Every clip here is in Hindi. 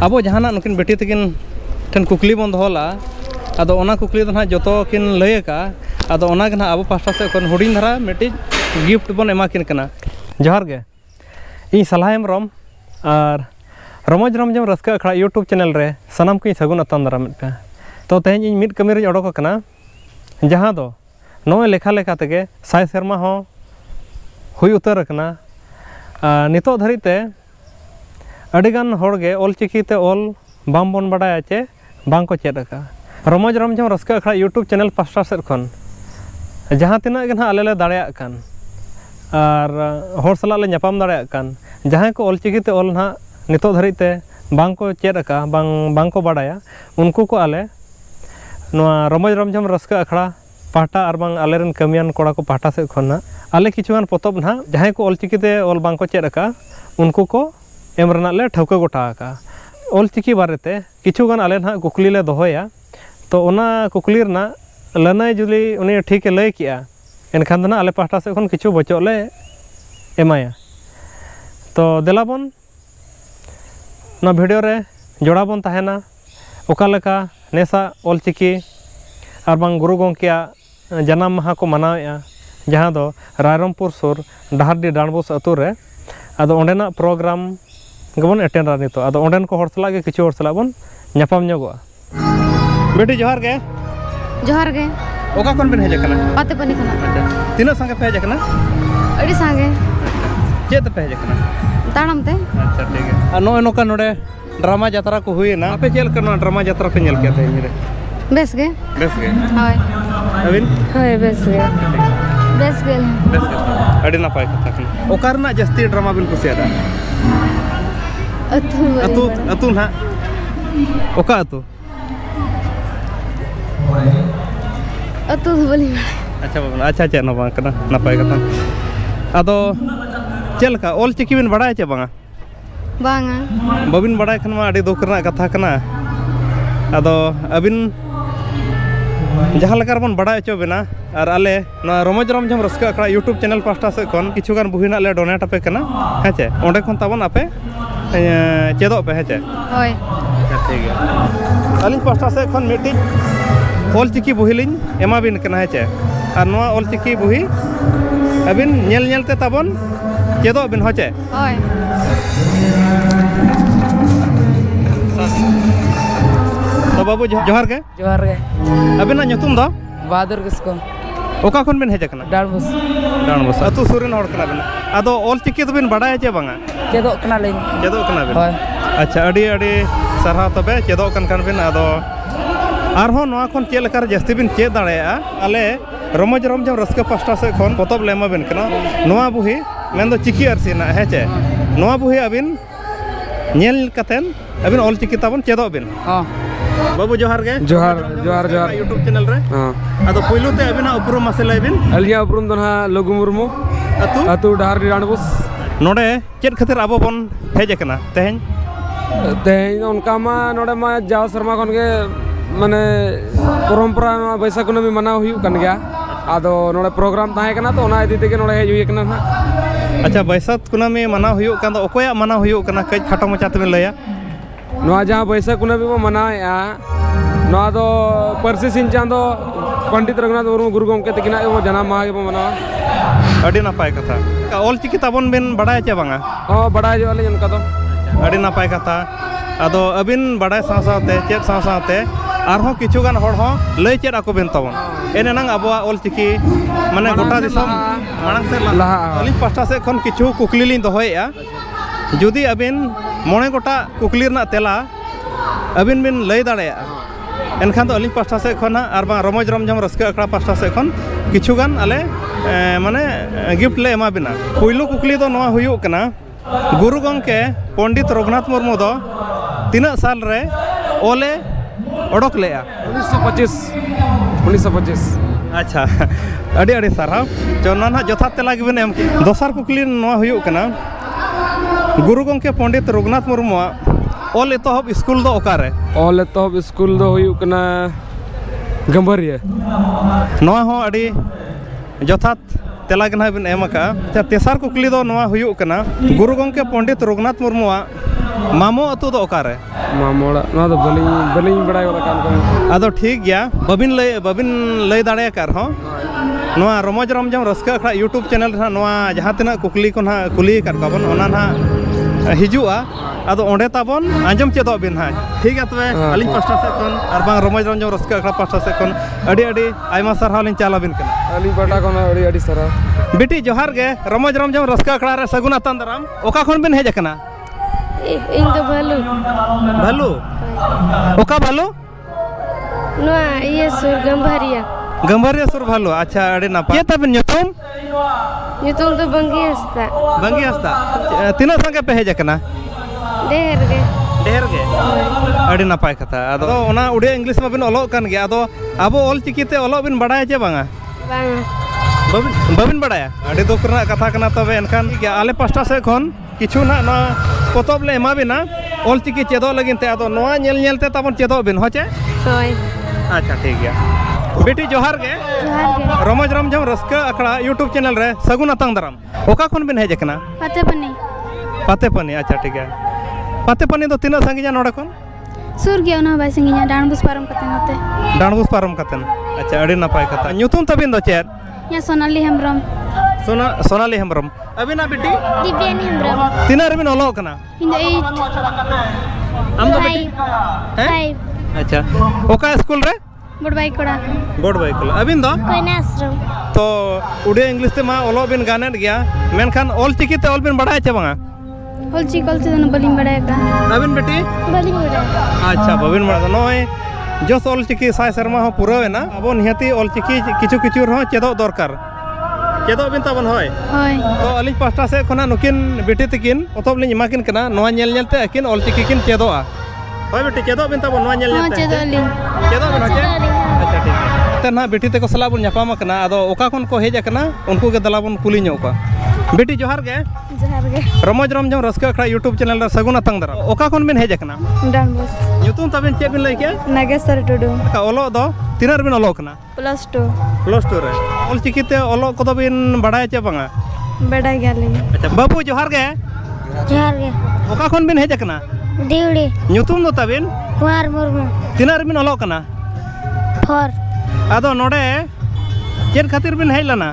अब जहाँ नुकिन बेटी तकिन ठेन कुकली बन दोहला अदो ओना कुकली दो ना जो किन लय का अदो ओना के ना अब पास्टा से कोन हुडिंग धरा मिट्टी गिफ्ट बन एमा किन कना जोहार गे इ सलाहेम रोम और रमोज रमजम रस्का अखड़ा यूट्यूब चैनल रे सनम को सगुन अतन दाराम पे तो तेज इन मिड कमी रे ओडोक कना जहाँ दो नोए लेखा लेखा तेगे साय सेरमा हो हुई उतर कना नितो धरीते अडिगान होड़गे ऑल चिकीते ऑल बाम बन बड़ाया चे बांग को चेद का रमोज रमजम रस्का अखड़ा यूट्यूब चैनल पास्टा सेट खन जहाँ तिना के ना आले ले दाड़ेया कान और होड़ सला ले न्यापाम दाड़ेया कान जहाँ को ऑल चिकीते ऑल ना नितो धरीते बांग को चेद का बांग को बड़ाया उनको को आले नोआ रमोज रमजम रस्का अखड़ा पाटा और बांग आलेरन कमियान कोड़ा को पाटा से खन आले किचुआन पोतब ना जहाँ को ऑल चिकीते ऑल बांग को चेद का उनको को एम रना ले ठौका गोटा का ऑल चिकी बारेते किचुगान आले ना कुकली ले दोहोया तो ओना कुकली रना लनाई जुली उनी ठीक लय किया एनखान ना आले पाटा से खन किचु बचो ले एमाया तो देलाबन ना वीडियो रे जोड़ा बन तहना ओका लेका नेसा ऑल चिकी और बांग गुरु गंकिया जन्म माहा को मनावेया जहाँ दो रायरमपुर सुर डहारडी डांडबोस अतु रे आदो ओंडेना प्रोग्राम गबन अटेंड रा नितो आदो ओंडेन को हर सला गे किछु हर सला बन न्यापाम न्योगोआ बेटी जोहार गे ओका कोन बिन हेज कना पाते पनी कना अच्छा तीना संगे पे हेज कना अडी संगे चेत पे हेज कना ताणम ते अच्छा ठीक है आ नो नोका नोडे ड्रामा यात्रा को हुई ना पे चेल करना ड्रामा यात्रा पे नेल केते रे बेस गे हाय अबिन हाय बेस गे अडी नापाय कथा कना ओकार ना जस्ती ड्रामा बिन कुसियादा अतु ना ओका अतु बोली अच्छा चे ना बांग कना नापाय कथा आदो चेल का ऑल चिकी बिन बड़ाय चे बांगा बांगा बबिन बड़ाय खन मा अडी दुख रना कथा कना आदो अबिन जहाँ लेकर बन बड़ा चो बिना और आले ना रमोज रमजम रस्का अखड़ा यूट्यूब चैनल पास्टा से खन किछुगान बुहिना ले डोनेट पे कना हेचे ओंडे खन ताबन आपे चेदो पे हेचे होय ठीक है अलिन पास्टा से खन मिटी ऑल चिकी बुहिलिन एमा बिन कना हेचे और नोआ ऑल चिकी बुहि अबिन नेल नेलते ताबन चेदो बिन होचे होय तो बाबू जोहार गे अबिना ᱧᱩᱛᱩᱢ दो बादर किसको ओका खन बिन हेज कना डांडबोस अतु सुरेन होड़ कना बिन आदो ऑल चिकी तो बिन बड़ाय चे बांगा चेदो कना बिन अच्छा अडी अडी सरहा तबे चेदो कन बिन आदो आरहो नोआ खन चे लेकर जस्ती बिन चे दाड़ेया आले रमोज रमजम रस्का पास्टा से खन पोतब लेमा बिन कना नोआ बुही मेन दो चिकी अरसी ना हेचे नोआ बुही अबिन नेल कतेन अबिन ऑल चिकी ताबन चेदो बिन बाबू जोहार गे जोहार यूट्यूब चैनल रे आदो पहिलो ते अबिना उपरुम मासे लाइबिन अलिया उपरुम दो ना लघु मुर्मू अतु डहारडी डांडबोस नोडे चेद खातिर आबो बन हेज कना तेहेन उनका मा नोडे मा जाव शर्मा खन गे माने परंपरा बैसाख कुनामी मनाव हुई कन गया आदो नोडे प्रोग्राम ताहे कना तो ओना इदी तेगे नोडे हेज हुई कना ना अच्छा बैसाख कुनामी मनाव हुई कन दो ओकोया मनाव हुई कना कई खाटो मचा तबे लया नोआ जहाँ बैसाख कुनामी बो मनाया नोआ दो परसी सिंह चांदो पंडित रघुनाथ मुर्मू गुरु गंके तकिना बो जन्म माह बो मनावा अडी नापाय कथा ऑल चिकी ताबन बिन बड़ाय चे बांगा बड़ाय जो वाले उनका तो अडी नापाय कथा आदो अबिन बड़ाय साथे चेद साथे आरहों किछुगान होड़ हो लय चेद आको बिन ताबन एने नंग अबवा ऑल चिकी माने गोटा दिसम मांग से लहा अलिन पास्टा से खन किछु कुकली लिन दोहोया जुदी अबिन मोने गोटा कुकली रना तेला अबिन बिन लय दाड़ेया एनखान तो अलिन पास्टा से खन आर बा रमोज रमजम रस्का अखड़ा पास्टा से खन किछुगान आले माने गिफ्ट ले एमा बिना पहिलो कुकली दो नोआ हुयु कना गुरु गंके पंडित रघुनाथ मुर्मू दो तीना साल रे ओले ओडक लेया 1925 अच्छा अड़ी अड़ी सारा जोना ना जथा तेला गिबिन एम दोसर कुकली नोआ हुयु कना गुरु गंके पंडित रघुनाथ मुर्मू ऑल एतहब स्कूल दो ओकारे ऑल एतहब स्कूल दो हुयु कना गंभरिया नोआ हो अड़ी जथात तेला के ना बिन एम का तेसार कुकली दो नोआ हुयु कना गुरु गंके पंडित रघुनाथ मुर्मू मामो अतु दो ओकारे मामोड़ा ना तो बलिंग बड़ा वाला काम कर आदो ठीक गया बबिन लय दाड़े कर हो नोआ रमज रमजम रस्का अखड़ा यूट्यूब चैनल ना नोआ जहां तना कुकली को ना कुली कर काबन ओना ना हिजुआ आदो ओंडे ताबन आंजम चेदो बिन हा ठीक है तबे अलिन पास्टा से कोन आर बांग रमज रमजम रस्का अखड़ा पास्टा से कोन अडी अडी आयमा सरहाव लिन चाला बिन कना अली बटा कोना अड़ी अड़ी सरा बेटी जोहार गे रमज रमजम रस्का अखड़ा रे सगुना तंदराम ओका खन बिन हेज कना इन तो भालू भालू ओका भालू नो ये सुर गंभरिया सुर भालू अच्छा अड़ी नापा ये तबिन ᱧᱩᱛᱩᱢ तो बंगी हस्ता तीना संगे पे हेज कना ढेर गे अड़ी नापाय कथा आदो ओना उड़िया इंग्लिश में बिन ओलोग कान गया आदो आबो ऑल चिकीते ओलोग बिन बड़ाय चे बांगा बाबिन बड़ाया अड़ी दुख रना कथा कना तबे एनखान आले पास्टा से खन किछु ना ना पोतब ले एमा बिना ऑल चिकी चेदो लगिन ते आदो नोआ नेल नेल ते ताबन चेदो बिन होचे होय अच्छा ठीक गया बेटी जोहार गे रमज रमजम रस्का अखड़ा यूट्यूब चैनल रे सगुन अतंग दराम ओका खन बिन हेज कना पातेपनी अच्छा ठीक है पातेपनी दो तीना संगिया नोडे कोन सुर गया ना बाय संगिया डाणबुस पारम कते नते डाणबुस पारम कते अच्छा अड़ी नपाय कथा ᱧᱩᱛᱩᱢ तबिन दो चेर या सोनाली हेम्ब्रम सोनाली हेम्ब्रम अबिना बेटी दिव्यानी हेम्ब्रम तीना रे बिन ओलो कना इन 8 हम तो बेटी हैं अच्छा ओका स्कूल रे बोर्ड बाइक कोला अबिन दो कोइना आश्रम तो उड़िया इंग्लिश ते मा ओलो बिन गानेट गया मेनखान ऑल चिकी ते ऑल बिन बड़ाय चे बांगा ऑल चिकी तो बलिंग बड़ाय का अबिन बेटी बलिंग बड़ाय अच्छा बबिन बड़ा नोय जोस ऑल चिकी साय शर्मा हो पूरा है ना अब निहती ऑल चिकी किछु किछु रहो चेदो दरकार चेदो बिन ताबन होय तो अलिज पास्टा से खना नुकिन बेटी तकिन ओतब लिन इमाकिन कना नोआ नेल नेल ते अकिन ऑल चिकी किन चेदोआ होय बेटी चेदो बिन ताबन नोआ नेल नेल ते चेदो बिन होचे अच्छा ठीक है तना बेटी ते को सला बुन न्यापाम कना आदो ओका खन को हेज कना उनको के दला बुन कुली ᱧᱚᱜ का बेटी जोहार गे रमज रमजम रस्का अखड़ा यूट्यूब चैनल रे सगुन अतंग दरा ओका खन बिन हेज कना डाणबुस ᱧᱩᱛᱩᱢ तबिन चे बिन लई के नागेश्वर टुडू का ओलो दो तीना रे बिन ओलो कना +2 रे ऑल चिकी ते ओलो को दो बिन बड़ाय चे बांगा बड़ाय गेली अच्छा बाबू जोहार गे ओका खन बिन हेज कना दिवड़ी ᱧᱩᱛᱩᱢ दो तबिन कुमार मुर्मू तीना रे बिन ओलो कना 4 आदो नोडे चेन खातिर बिन हेज लना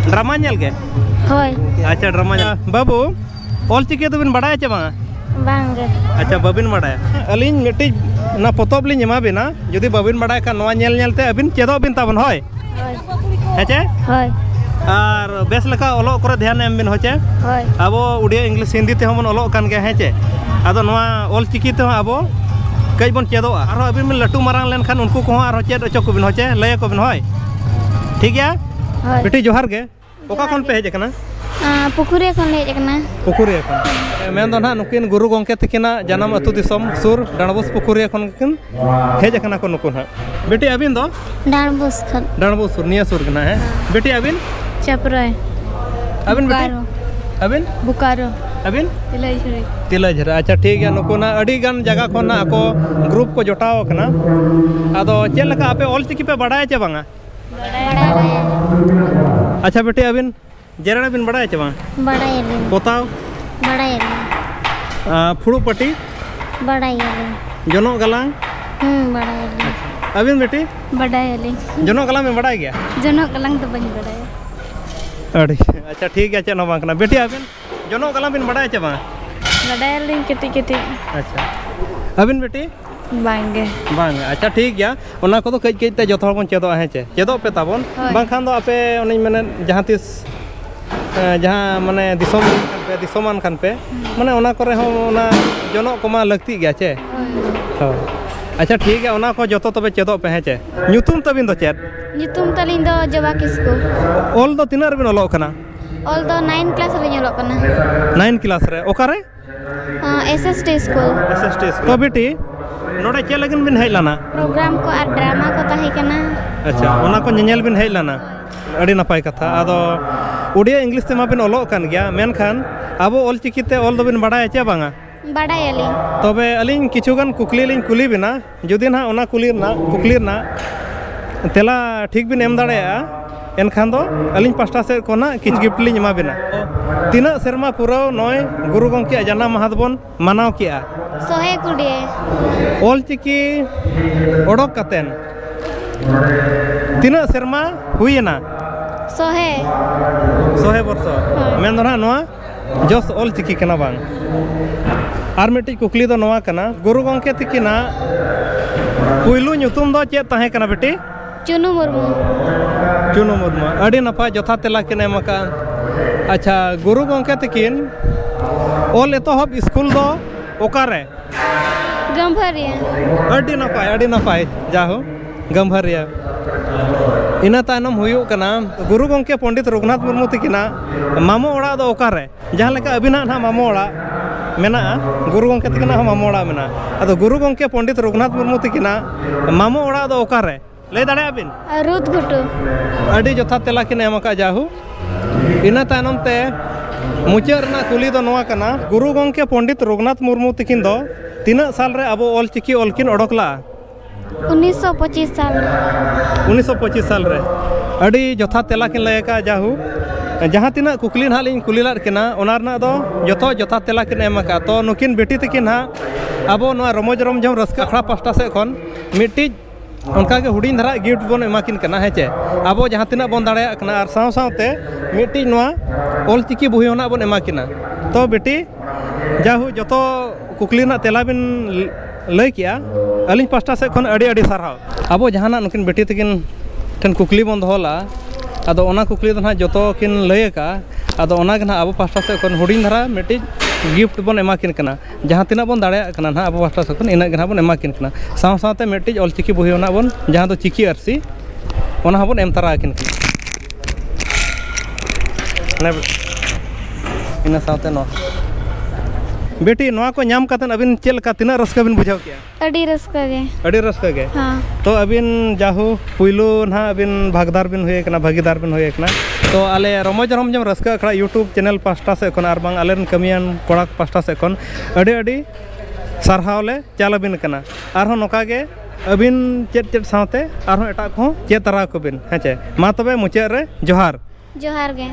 ड्रामा नेल गे होय अच्छा ड्रामा बाबू ऑल चिकी तो बिन बड़ाय चे बांगा बांगे अच्छा बबिन बड़ाय अलिन मिट्टी ना पोतब लिन एमा बिना जदि बबिन बड़ाय का नोआ नेल नेल ते अबिन चेदो बिन ताबन होय हेचे होय आर बेस लका ओलो करे ध्यान एम बिन होचे होय आबो उड़िया इंग्लिश हिंदी ते हमन ओलो कान गे हेचे आदो नोआ ऑल चिकी ते आबो कई बन चेदोआ आरो अबिन बिन लटू मारांग लेन खान उनको को आरो चेद अचो को बिन होचे लय को बिन होय ठीक है बेटी जोहार गे ओका खन पे हेज कना पुकुरे खन हेज कना पुकुरे खन मेन दो ना नुकिन गुरु गोंके तकिना जन्म अतु दिसम सुर डाणबुस पुकुरे खन किन हेज कना को नुकुन हा बेटी अबिन दो डाणबुस सुर निया सुर कना है बेटी अबिन चपराय अबिन बेटी अबिन बुकारो अबिन तिलैझरा अच्छा ठीक है नुकुना अडी गान जगह खना को ग्रुप को जोटाव कना आदो चेल लका आपे ऑल चिकी पे बड़ाय चे बांगा अच्छा बेटी अबिन जेरड़ा बिन बड़ाय चे बांगा बड़ाय पोताव बड़ाय फुड़ू पट्टी बड़ाय जोनो गलांग बड़ाय अबिन बेटी बड़ाय जोनो गलांग में बड़ाय गया जोनो गलांग तो बनी बड़ाय अड़ी अच्छा ठीक है चलो बांकना बेटी अबिन जोनो गलांग बिन बड़ाय चे बांगा बड़ाय किटी किटी अच्छा अबिन बेटी बांगे अच्छा ठीक गया ओना को तो कई कई ते जतो बन चेदो है चे चेदो पे ताबन बांखान दो आपे ओनी माने जहां तिस जहां माने दिसोमान खान पे माने ओना करे हो ओना जोनो कोमा लगती गया चे तो अच्छा ठीक है ओना को जतो तबे चेदो पे है चे ᱧᱩᱛᱩᱢ तबिन दो चेद ᱧᱩᱛᱩᱢ तलिन दो जवा किसको ऑल दो तिनार बिन ओलो कना ऑल दो 9 क्लास रे ñolo कना 9 क्लास रे ओकारे एसएसटी स्कूल तो बेटी नोडे चे लगन बिन हेलाना प्रोग्राम को और ड्रामा को ताही कना अच्छा ओना को नेल बिन हेलाना अड़ी नपाय कथा आदो उड़िया इंग्लिश ते मा बिन ओलो कान गया मेनखान आबो ऑल चिकी ते ऑल दो बिन बड़ाय चे बांगा बड़ाय अली तबे अलिन किछुगान कुकली लिन कुली बिना जुदी ना ओना कुली ना तेला ठीक बिन एम दाड़ेया एनखान दो अलिंग पास्टा से कोना किच गिफ्ट लिंग एमा बिना तीना सेरमा पुराव नय गुरु गंके जाना माहा दबन मानाव किया सोहे कुडिए ऑल चिकी ओडक कातेन तीना सेरमा हुईना सोहे वर्षो मेन दो ना जस ऑल चिकी कना बांग आर मिट्टी कुकली दो नवा कना गुरु गंके तिकिना पुइलु ᱧᱩᱛᱩᱢ दो चेत ताहे कना बेटी चुनु मुर्मू अड़ी नपाय जथा तेला किन एम का अच्छा गुरु गंके तिकिन ऑल एतहब स्कूल दो ओकारे गंभरिया अड़ी नपाय जाहो गंभरिया इना तायनम हुयु कना गुरु गंके पंडित रघुनाथ मुर्मू तिकिना मामो ओड़ा दो ओकारे जहां लेका अबिना ना मामो ओड़ा मेना गुरु गंके तिकिना मामो ओड़ा मेना अदो गुरु गंके पंडित रघुनाथ मुर्मू तिकिना मामो ओड़ा दो ओकारे ले दाड़े आबिन रुद घुटू अड़ी जथा तेला किन एम का जाहू इना तायनम ते मुचार ना कुली दो नवा कना गुरु गंके पंडित रघुनाथ मुर्मू तिकिन दो तीना साल रे अब ऑल चिकी ऑलकिन ओडकला 1925 साल 1925 साल रे अड़ी जथा तेला किन लयका जाहू जहाँ तीना कुकली ना लिंग कुली लाद किना ओना रना दो जतो जथा तेला किन एम का तो नुकिन बेटी तकिन हा अब नवा रमोज रमझम रस्का अखड़ा पास्टा से खन मिट्टी उनका के हुडिंग धरा गिफ्ट बन एमाकिन कना हेचे अब जहाँ तीना बन दाड़े कना और साव सावते मिट्टी नवा ऑल चिकी बुही होना बन एमाकिना तो बेटी जाहू जतो कुकली ना तेला बिन लय किया अलिंग पास्टा से खन अड़ी साराव अब जहाँ नुकिन बेटी तकिन ठन कुकली बन दोला अदो ओना कुकली दो ना जतो किन लय का अदो ओना के ना अब पास्टा से खन हुडिंग धरा मिट्टी गिफ्ट बन एमाकिन कना जहाँ तीना बन दाड़े कना ना अब पास्टा से खन इना के ना बन एमाकिन कना साव सावते मिट्टी ऑल चिकी बुही होना बन जहाँ दो चिकी आरसी ओना बन एम तरा किन इन सावते नो बेटी नवा को नाम कातन अबिन चेल का तीना रस्का बिन बुझाव किया अड़ी रस्का गे हाँ तो अबिन जाहू पुइलू ना अबिन भागदार बिन हुए कना भागीदार बिन हुए कना तो आले रमोज रमझम रस्का अखड़ा यूट्यूब चैनल पास्टा से खन आर बांग आलेन कमियान कोड़ा पास्टा से खन अड़ी सारहावले चाल अबिन कना आरहो नोका गे अबिन चेत सावते आरहो एटा को चेत तरा को बिन हेचे मा तबे मुचाद रे जोहार गे